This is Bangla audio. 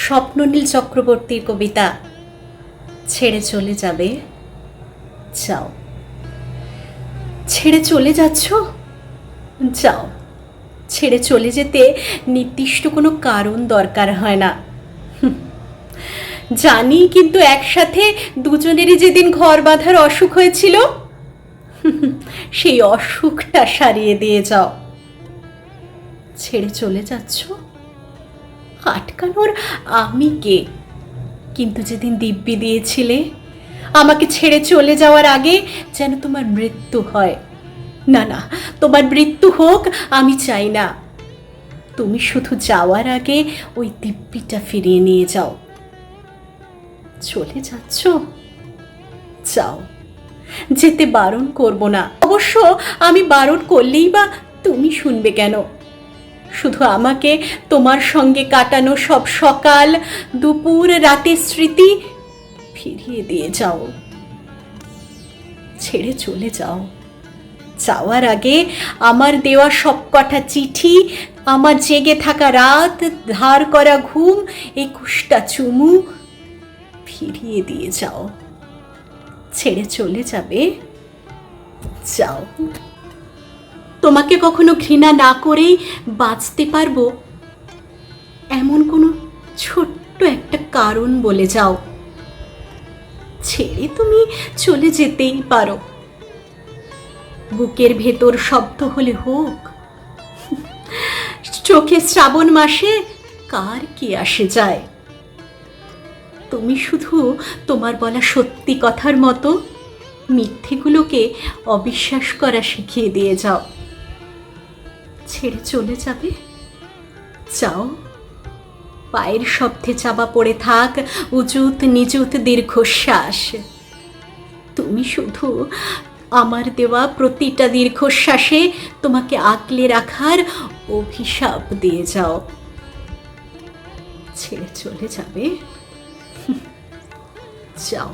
স্বপ্ননীল চক্রবর্তীর কবিতা ছেড়ে চলে যাবে, যাও। ছেড়ে চলে যাচ্ছ, যাও। ছেড়ে চলে যেতে নির্দিষ্ট কোনো কারণ দরকার হয় না। জানি, কিন্তু একসাথে দুজনেরই যেদিন ঘর বাঁধার অসুখ হয়েছিল, সেই অসুখটা সারিয়ে দিয়ে যাও। ছেড়ে চলে যাচ্ছ, আটকানোর আমি কে? কিন্তু যেদিন দিব্যি দিয়েছিলে আমাকে ছেড়ে চলে যাওয়ার আগে যেন তোমার মৃত্যু হয়, না না, তোমার মৃত্যু হোক আমি চাই না। তুমি শুধু যাওয়ার আগে ওই দিব্যিটা ফিরিয়ে নিয়ে যাও। চলে যাচ্ছ, যাও। যেতে বারণ করব না, অবশ্য আমি বারণ করলেই বা তুমি শুনবে কেন? শুধু আমাকে তোমার সঙ্গে কাটানো সব সকাল, দুপুর, রাতের স্মৃতি ফিরিয়ে দিয়ে যাও। ছেড়ে চলে যাও। যাওয়ার আগে আমার দেওয়া সব কটা চিঠি, আমার জেগে থাকা রাত, ধার করা ঘুম, 21টা চুমু ফিরিয়ে দিয়ে যাও। ছেড়ে চলে যাবে, যাও। তোমাকে কখনো ঘৃণা না করেই বাঁচতে পারবো, এমন কোনো ছোট্ট একটা কারণ বলে যাও। ছেড়ে তুমি চলে যেতেই পারো, বুকের ভেতর শব্দ হলে হোক। চোখে শ্রাবণ মাসে কার কি আসে যায়? তুমি শুধু তোমার বলা সত্যি কথার মতো মিথ্যেগুলোকে অবিশ্বাস করা শিখিয়ে দিয়ে যাও। ছেড়ে চলে যাবে, যাও। পায়ের শব্দে চাপা পড়ে থাক উজুত নিজুত দীর্ঘশ্বাস। তুমি শুধু আমার দেওয়া প্রতিটা দীর্ঘশ্বাসে তোমাকে আগলে রাখার অভিশাপ দিয়ে যাও। ছেড়ে চলে যাবে, যাও।